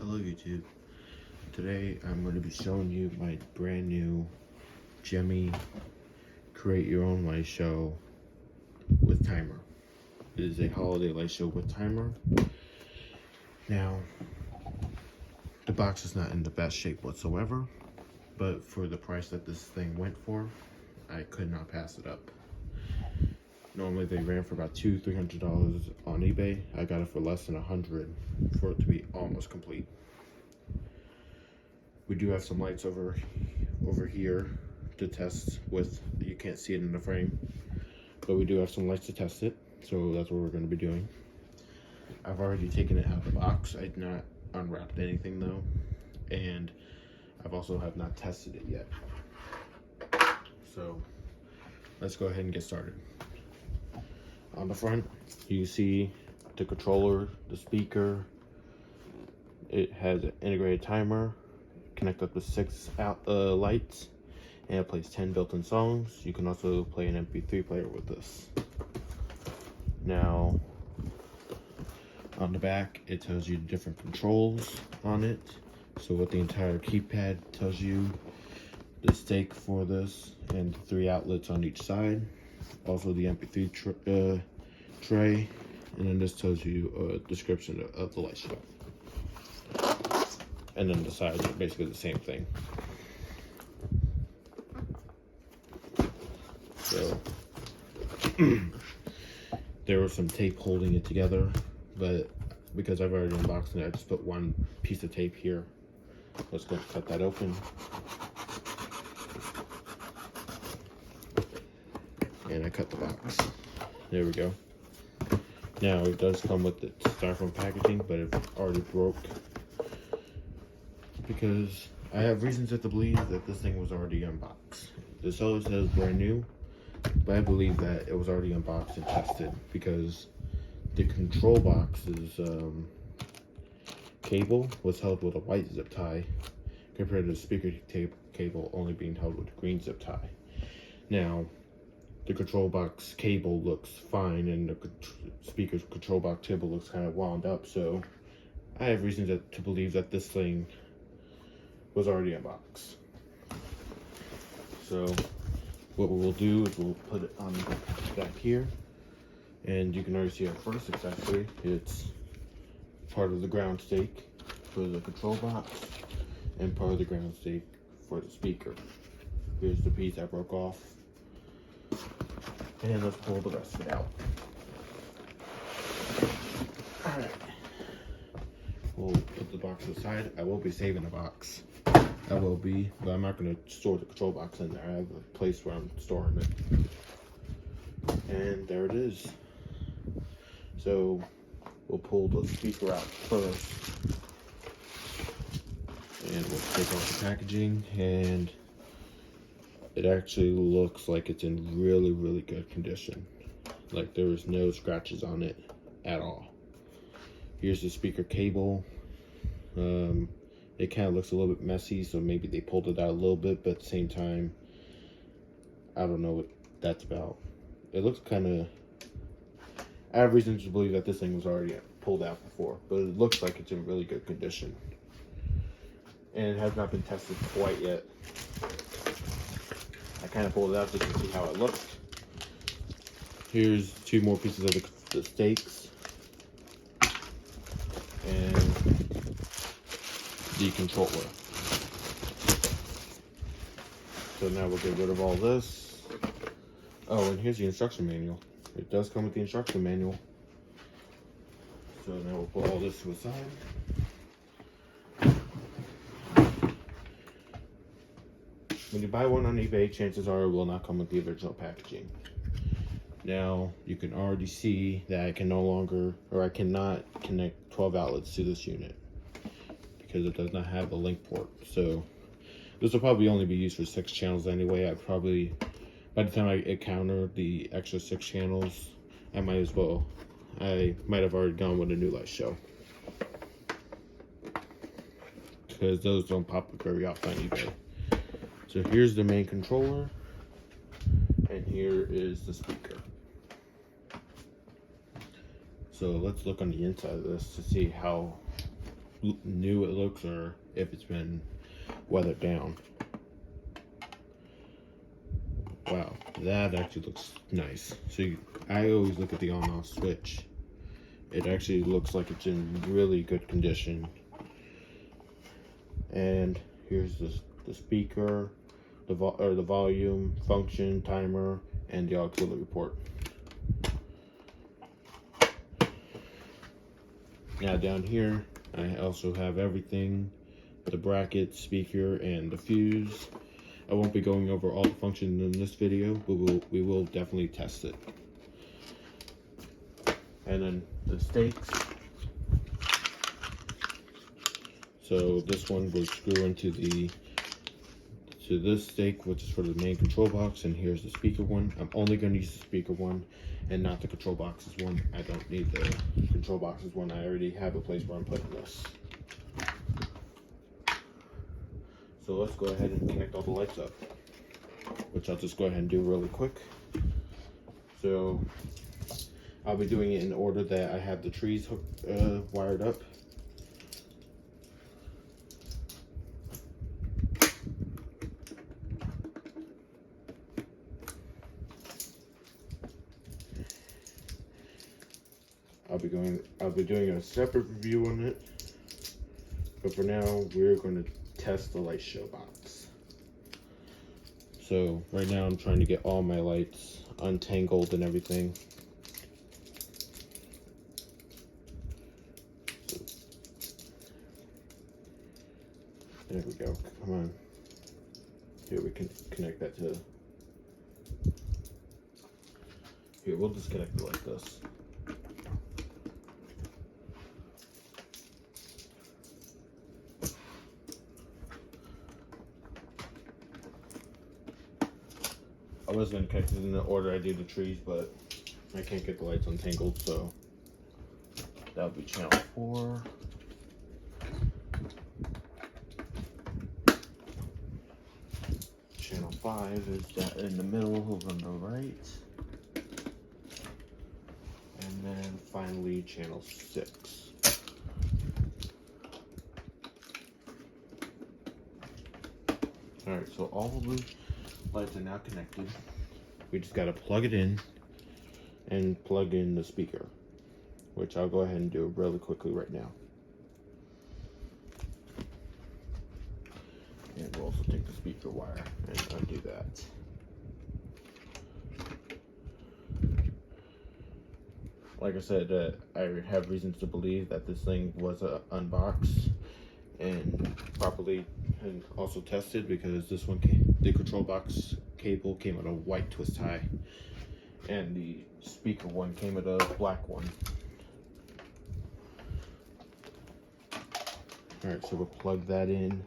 Hello YouTube. Today I'm going to be showing you my brand new Gemmy create your own light show with timer. It is a holiday light show with timer. Now, the box is not in the best shape whatsoever, but for the price that this thing went for, I could not pass it up. Normally they ran for about $200-300 on eBay. I got it for less than $100 for it to be almost complete. We do have some lights over here to test with. You can't see it in the frame, but we do have some lights to test it, so that's what we're going to be doing. I've already taken it out of the box. I did not unwrapped anything though, and I've also have not tested it yet. So let's go ahead and get started. On the front, you see the controller, the speaker. It has an integrated timer, connect up to 6 lights, and it plays 10 built-in songs. You can also play an MP3 player with this. Now, on the back, it tells you different controls on it. So what the entire keypad tells you, the stake for this, and 3 outlets on each side. Also the MP3 tray, and then this tells you a description of the light show. And then the sides are basically the same thing. So there was some tape holding it together, but because I've already unboxed it, I just put one piece of tape here. Let's go cut that open. And I cut the box. There we go. Now it does come with the styrofoam packaging, but it already broke because I have reasons to believe that this thing was already unboxed. The seller says brand new, but I believe that it was already unboxed and tested because the control box's cable was held with a white zip tie compared to the speaker cable only being held with a green zip tie. Now, the control box cable looks fine and the speaker's control box cable looks kind of wound up, so I have reasons to believe that this thing was already unboxed. So what we will do is we'll put it on back here, and you can already see at first it's part of the ground stake for the control box and part of the ground stake for the speaker. Here's the piece I broke off. And let's pull the rest of it out. Alright. We'll put the box aside. I will be saving the box. I will be, but I'm not going to store the control box in there. I have a place where I'm storing it. And there it is. So we'll pull the speaker out first. And we'll take off the packaging, and it actually looks like it's in really good condition. Like there is no scratches on it at all. Here's the speaker cable. It kind of looks a little bit messy, so maybe they pulled it out a little bit, but at the same time, I don't know what that's about. It looks kind of, I have reasons to believe that this thing was already pulled out before, but it looks like it's in really good condition. And it has not been tested quite yet. I kind of pulled it out just to see how it looked. Here's 2 more pieces of the stakes and the controller. So now we'll get rid of all this. Oh, and here's the instruction manual. It does come with the instruction manual. So now we'll put all this to the side. When you buy one on eBay, chances are it will not come with the original packaging. Now, you can already see that I cannot connect 12 outlets to this unit because it does not have a link port. So this will probably only be used for 6 channels anyway. By the time I encounter the extra 6 channels, I might have already gone with a new light show, because those don't pop up very often on eBay. So here's the main controller, and here is the speaker. So let's look on the inside of this to see how new it looks or if it's been weathered down. Wow, that actually looks nice. So I always look at the on-off switch. It actually looks like it's in really good condition. And here's the speaker, the volume, function, timer, and the auxiliary port. Now down here, I also have everything, the bracket, speaker, and the fuse. I won't be going over all the functions in this video, but we will definitely test it. And then the stakes. So this one will screw into this stake, which is for the main control box, and here's the speaker one. I'm only going to use the speaker one and not the control boxes one. I don't need the control boxes one. I already have a place where I'm putting this. So let's go ahead and connect all the lights up, which I'll just go ahead and do really quick. So I'll be doing it in order that I have the trees wired up. I'll be doing a separate review on it, but for now we're going to test the lightshow box. So right now I'm trying to get all my lights untangled and everything. There we go. Come on. Here we can connect that to. Here, we'll disconnect it like this. I was going to connect it in the order I did the trees, but I can't get the lights untangled, so that'll be channel 4. Channel 5 is that in the middle over on the right. And then finally channel 6. Alright, so all of the lights are now connected. We just gotta plug it in and plug in the speaker, which I'll go ahead and do really quickly right now. And we'll also take the speaker wire and undo that. Like I said, I have reasons to believe that this thing was unboxed and properly and also tested, because this one the control box cable came at a white twist tie and the speaker one came at a black one. Alright, so we'll plug that in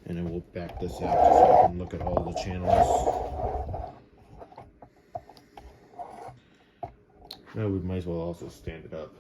and then we'll back this out just so I can look at all the channels. Now we might as well also stand it up.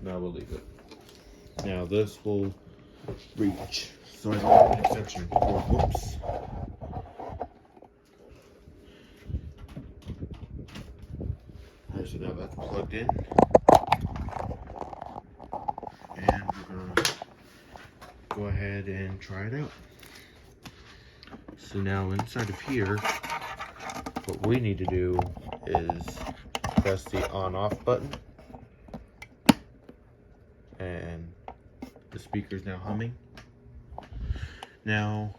Now we'll leave it. Now this will reach, so I don't have an extension cord. Whoops. Alright, so now that's plugged in. And we're gonna go ahead and try it out. So now inside of here, what we need to do is press the on-off button. And the speaker's now humming. Now,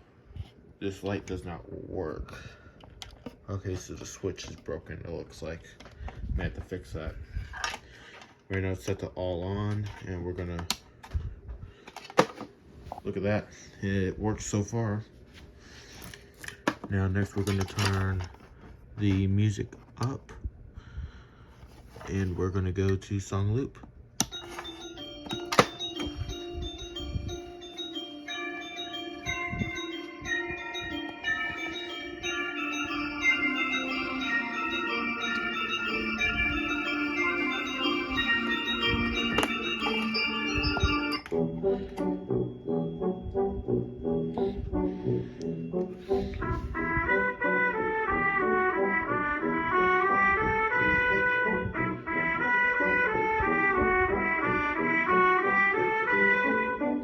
this light does not work. Okay, so the switch is broken, it looks like. I have to fix that. Right now it's set to all on, and we're gonna look at that. It works so far. Now next we're gonna turn the music up, and we're gonna go to song loop.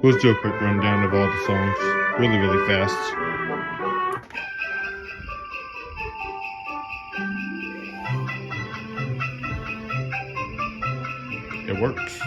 Let's do a quick rundown of all the songs, really fast. It works.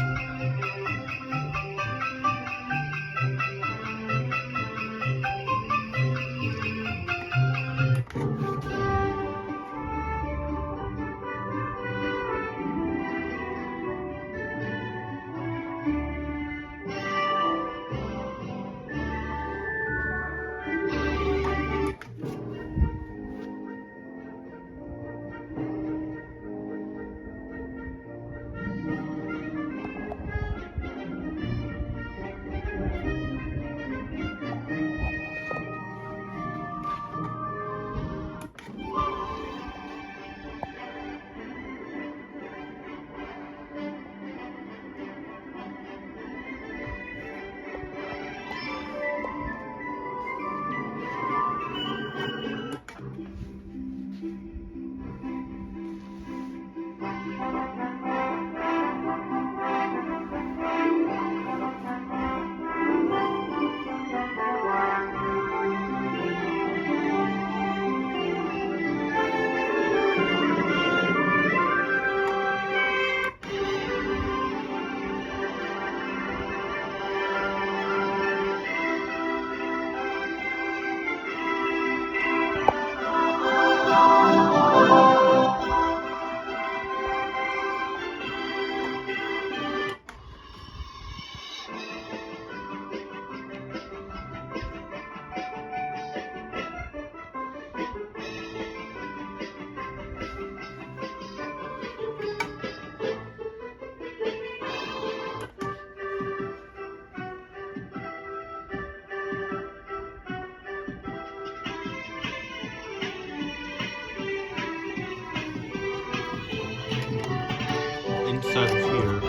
Inside of here,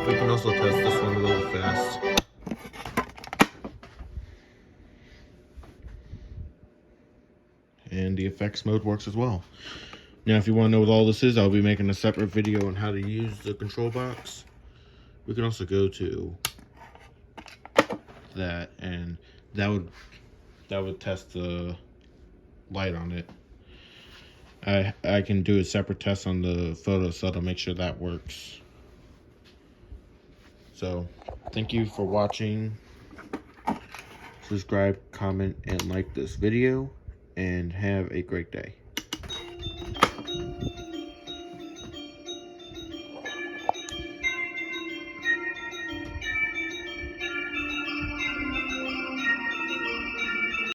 we can also test this one really fast. And the effects mode works as well. Now, if you want to know what all this is, I'll be making a separate video on how to use the control box. We can also go to that, and that would test the light on it. I can do a separate test on the photo cell to make sure that works. So, thank you for watching. Subscribe, comment, and like this video, and have a great day.